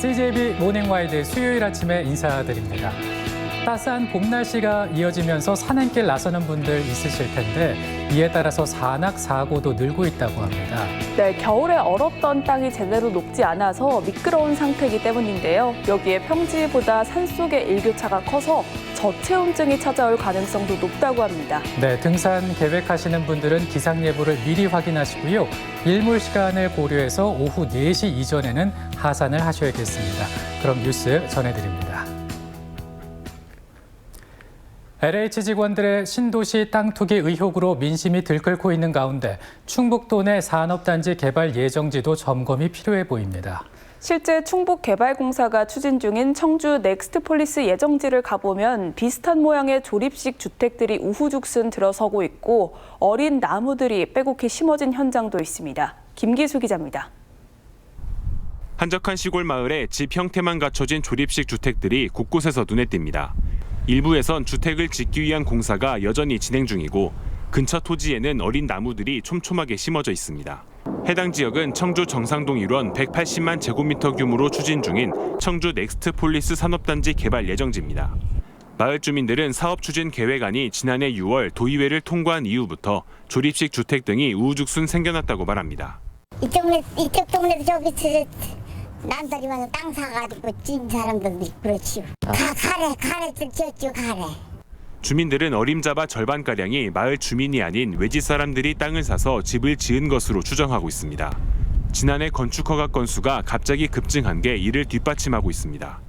CJB 모닝와이드 수요일 아침에 인사드립니다. 따스한 봄 날씨가 이어지면서 산행길 나서는 분들 있으실 텐데 이에 따라서 산악 사고도 늘고 있다고 합니다. 네, 겨울에 얼었던 땅이 제대로 녹지 않아서 미끄러운 상태이기 때문인데요. 여기에 평지보다 산속의 일교차가 커서 저체온증이 찾아올 가능성도 높다고 합니다. 네, 등산 계획하시는 분들은 기상 예보를 미리 확인하시고요. 일몰 시간을 고려해서 오후 4시 이전에는 하산을 하셔야겠습니다. 그럼 뉴스 전해드립니다. LH 직원들의 신도시 땅 투기 의혹으로 민심이 들끓고 있는 가운데 충북도 내 산업단지 개발 예정지도 점검이 필요해 보입니다. 실제 충북개발공사가 추진 중인 청주 넥스트폴리스 예정지를 가보면 비슷한 모양의 조립식 주택들이 우후죽순 들어서고 있고 어린 나무들이 빼곡히 심어진 현장도 있습니다. 김기수 기자입니다. 한적한 시골 마을에 집 형태만 갖춰진 조립식 주택들이 곳곳에서 눈에 띕니다. 일부에선 주택을 짓기 위한 공사가 여전히 진행 중이고 근처 토지에는 어린 나무들이 촘촘하게 심어져 있습니다. 해당 지역은 청주 정상동 일원 180만 제곱미터 규모로 추진 중인 청주 넥스트폴리스 산업단지 개발 예정지입니다. 마을 주민들은 사업 추진 계획안이 지난해 6월 도의회를 통과한 이후부터 조립식 주택 등이 우후죽순 생겨났다고 말합니다. 이쪽 동네도 저기 남들이 와서 땅 사가지고 찐 사람들도 있고 그렇지요. 가래들 지었죠, 가래. 주민들은 어림잡아 절반가량이 마을 주민이 아닌 외지 사람들이 땅을 사서 집을 지은 것으로 추정하고 있습니다. 지난해 건축 허가 건수가 갑자기 급증한 게 이를 뒷받침하고 있습니다.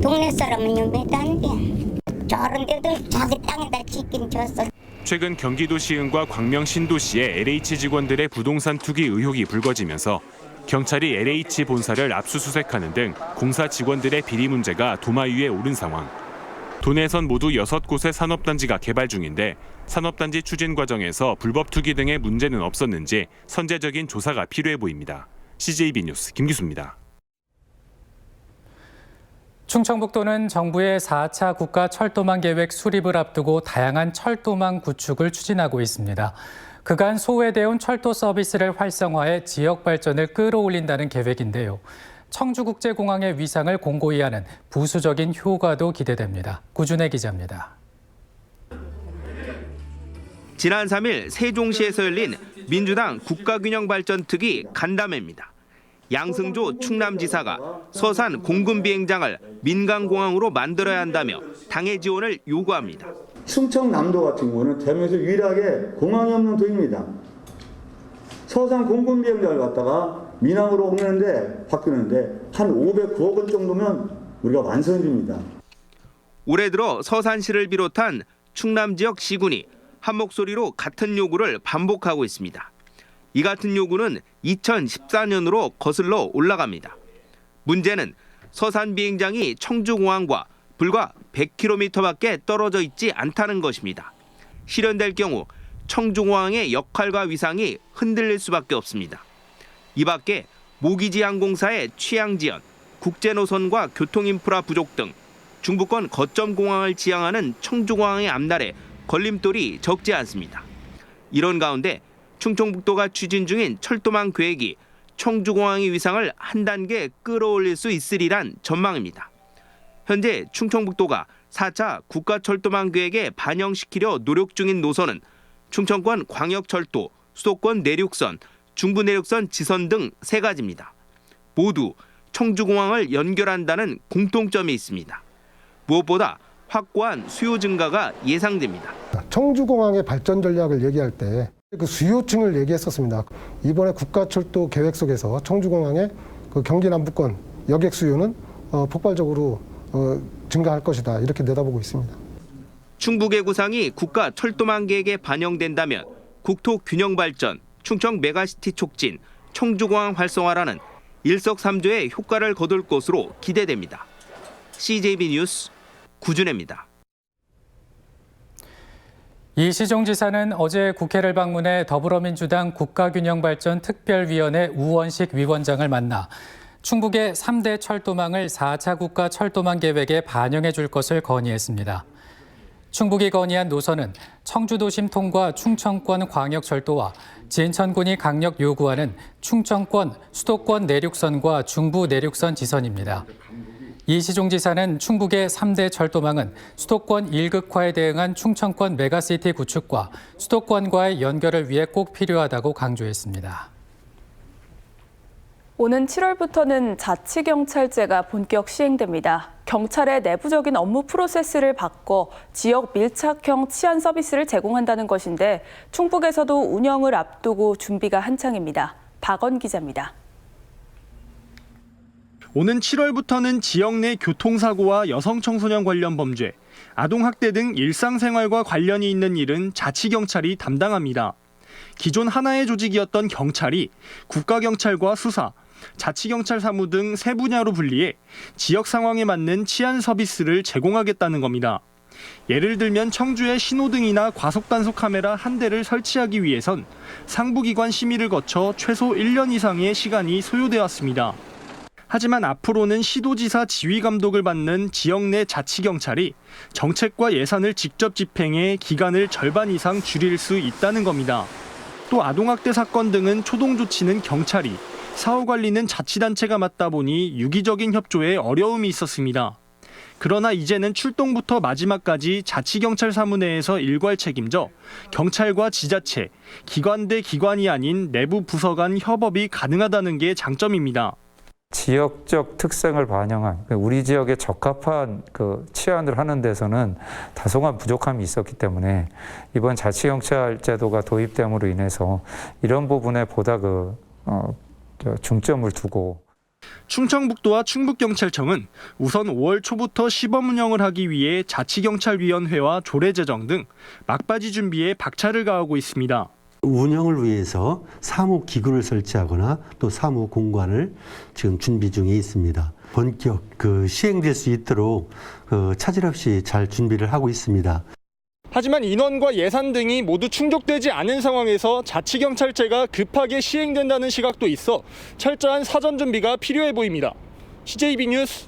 동네 사람은 몇도 안 돼. 저런 데도 자기 땅에다 짓긴 줬어. 최근 경기도 시흥과 광명 신도시에 LH 직원들의 부동산 투기 의혹이 불거지면서 경찰이 LH 본사를 압수수색하는 등 공사 직원들의 비리 문제가 도마 위에 오른 상황. 도내선 모두 6곳의 산업단지가 개발 중인데 산업단지 추진 과정에서 불법 투기 등의 문제는 없었는지 선제적인 조사가 필요해 보입니다. CJB 뉴스 김기수입니다. 충청북도는 정부의 4차 국가 철도망 계획 수립을 앞두고 다양한 철도망 구축을 추진하고 있습니다. 그간 소외되어 온 철도 서비스를 활성화해 지역 발전을 끌어올린다는 계획인데요. 청주국제공항의 위상을 공고히 하는 부수적인 효과도 기대됩니다. 구준혜 기자입니다. 지난 3일 세종시에서 열린 민주당 국가균형발전특위 간담회입니다. 양승조 충남지사가 서산 공군비행장을 민간공항으로 만들어야 한다며 당의 지원을 요구합니다. 충청남도 같은 경우는 대한민국에서 유일하게 공항이 없는 도입니다. 서산 공군비행장을 갖다가 민항으로 옮기는데 바뀌는데 한 509억 원 정도면 우리가 완성됩니다. 올해 들어 서산시를 비롯한 충남 지역 시군이 한 목소리로 같은 요구를 반복하고 있습니다. 이 같은 요구는 2014년으로 거슬러 올라갑니다. 문제는 서산 비행장이 청주공항과 불과 100km밖에 떨어져 있지 않다는 것입니다. 실현될 경우 청주공항의 역할과 위상이 흔들릴 수밖에 없습니다. 이 밖에 모기지 항공사의 취향 지연, 국제노선과 교통인프라 부족 등 중부권 거점 공항을 지향하는 청주공항의 앞날에 걸림돌이 적지 않습니다. 이런 가운데 충청북도가 추진 중인 철도망 계획이 청주공항의 위상을 한 단계 끌어올릴 수 있으리란 전망입니다. 현재 충청북도가 4차 국가철도망 계획에 반영시키려 노력 중인 노선은 충청권 광역철도, 수도권 내륙선, 중부내륙선 지선 등 3가지입니다. 모두 청주공항을 연결한다는 공통점이 있습니다. 무엇보다 확고한 수요 증가가 예상됩니다. 청주공항의 발전 전략을 얘기할 때 그 수요층을 얘기했었습니다. 이번에 국가철도 계획 속에서 청주공항의 그 경기 남부권 여객 수요는 폭발적으로 증가할 것이다 이렇게 내다보고 있습니다. 충북의 구상이 국가 철도망 계획에 반영된다면 국토 균형 발전, 충청 메가시티 촉진, 청주공항 활성화라는 일석삼조의 효과를 거둘 것으로 기대됩니다. CJB 뉴스 구준혜입니다. 이시종 지사는 어제 국회를 방문해 더불어민주당 국가균형발전 특별위원회 우원식 위원장을 만나 충북의 3대 철도망을 4차 국가 철도망 계획에 반영해 줄 것을 건의했습니다. 충북이 건의한 노선은 청주도심 통과 충청권 광역철도와 진천군이 강력 요구하는 충청권 수도권 내륙선과 중부 내륙선 지선입니다. 이시종 지사는 충북의 3대 철도망은 수도권 1극화에 대응한 충청권 메가시티 구축과 수도권과의 연결을 위해 꼭 필요하다고 강조했습니다. 오는 7월부터는 자치경찰제가 본격 시행됩니다. 경찰의 내부적인 업무 프로세스를 바꿔 지역 밀착형 치안 서비스를 제공한다는 것인데 충북에서도 운영을 앞두고 준비가 한창입니다. 박원 기자입니다. 오는 7월부터는 지역 내 교통사고와 여성 청소년 관련 범죄, 아동학대 등 일상생활과 관련이 있는 일은 자치경찰이 담당합니다. 기존 하나의 조직이었던 경찰이 국가경찰과 수사, 자치경찰 사무 등 세 분야로 분리해 지역 상황에 맞는 치안 서비스를 제공하겠다는 겁니다. 예를 들면 청주에 신호등이나 과속단속 카메라 한 대를 설치하기 위해선 상부기관 심의를 거쳐 최소 1년 이상의 시간이 소요되었습니다. 하지만 앞으로는 시도지사 지휘 감독을 받는 지역 내 자치경찰이 정책과 예산을 직접 집행해 기간을 절반 이상 줄일 수 있다는 겁니다. 또 아동학대 사건 등은 초동 조치는 경찰이, 사후 관리는 자치단체가 맡다 보니 유기적인 협조에 어려움이 있었습니다. 그러나 이제는 출동부터 마지막까지 자치경찰 사무 내에서 일괄 책임져 경찰과 지자체, 기관 대 기관이 아닌 내부 부서 간 협업이 가능하다는 게 장점입니다. 지역적 특성을 반영한 우리 지역에 적합한 치안을 하는 데서는 다소간 부족함이 있었기 때문에 이번 자치경찰 제도가 도입됨으로 인해서 이런 부분에 보다 중점을 두고 충청북도와 충북경찰청은 우선 5월 초부터 시범 운영을 하기 위해 자치경찰위원회와 조례 제정 등 막바지 준비에 박차를 가하고 있습니다. 운영을 위해서 사무기구를 설치하거나 또 사무공간을 지금 준비 중에 있습니다. 본격 시행될 수 있도록 차질 없이 잘 준비를 하고 있습니다. 하지만 인원과 예산 등이 모두 충족되지 않은 상황에서 자치경찰제가 급하게 시행된다는 시각도 있어 철저한 사전 준비가 필요해 보입니다. CJB 뉴스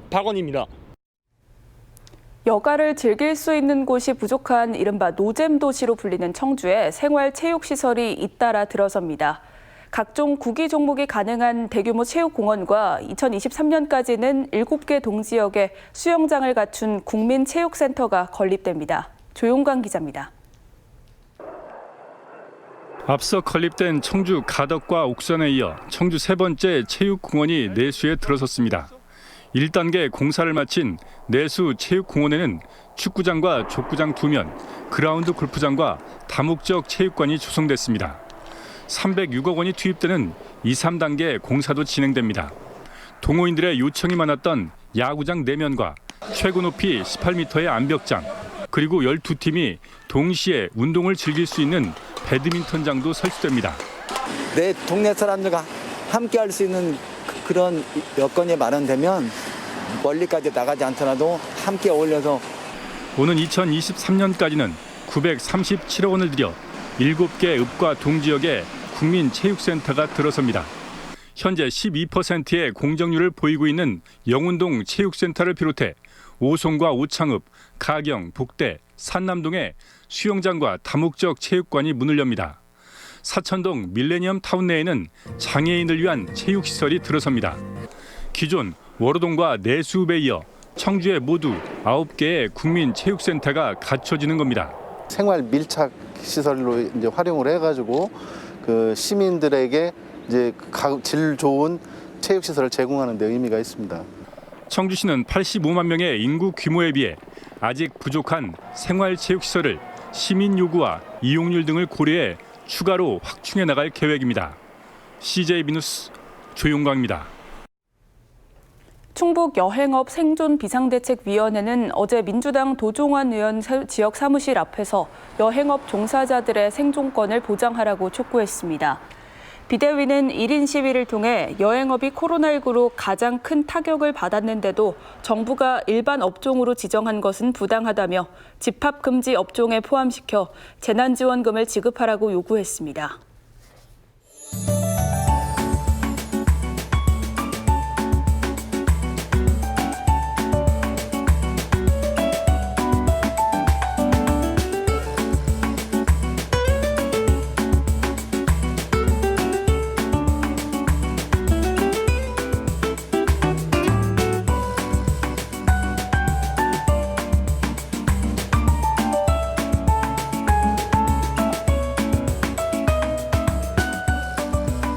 박원입니다. 여가를 즐길 수 있는 곳이 부족한 이른바 노잼 도시로 불리는 청주에 생활체육시설이 잇따라 들어섭니다. 각종 구기 종목이 가능한 대규모 체육공원과 2023년까지는 7개 동지역에 수영장을 갖춘 국민체육센터가 건립됩니다. 조용관 기자입니다. 앞서 건립된 청주 가덕과 옥산에 이어 청주 세 번째 체육공원이 내수에 들어섰습니다. 1단계 공사를 마친 내수 체육공원에는 축구장과 족구장 2면, 그라운드 골프장과 다목적 체육관이 조성됐습니다. 306억 원이 투입되는 2, 3단계 공사도 진행됩니다. 동호인들의 요청이 많았던 야구장 4면과 최고 높이 18m의 암벽장, 그리고 12팀이 동시에 운동을 즐길 수 있는 배드민턴장도 설치됩니다. 내 동네 사람들과 함께 할 수 있는 그런 여건이 마련되면 멀리까지 나가지 않더라도 함께 어울려서 오는 2023년까지는 937억 원을 들여 7개 읍과 동지역에 국민체육센터가 들어섭니다. 현재 12%의 공정률을 보이고 있는 영운동 체육센터를 비롯해 오송과 오창읍, 가경, 복대, 산남동에 수영장과 다목적 체육관이 문을 엽니다. 사천동 밀레니엄 타운 내에는 장애인을 위한 체육시설이 들어섭니다. 기존 월호동과 내수읍에 이어 청주에 모두 9개의 국민체육센터가 갖춰지는 겁니다. 생활 밀착 시설로 이제 활용을 해가지고 시민들에게 이제 질 좋은 체육시설을 제공하는 데 의미가 있습니다. 청주시는 85만 명의 인구 규모에 비해 아직 부족한 생활체육시설을 시민 요구와 이용률 등을 고려해 추가로 확충해 나갈 계획입니다. CJB 뉴스 조용광입니다. 충북 여행업 생존 비상대책위원회는 어제 민주당 도종환 의원 지역 사무실 앞에서 여행업 종사자들의 생존권을 보장하라고 촉구했습니다. 비대위는 1인 시위를 통해 여행업이 코로나19로 가장 큰 타격을 받았는데도 정부가 일반 업종으로 지정한 것은 부당하다며 집합금지 업종에 포함시켜 재난지원금을 지급하라고 요구했습니다.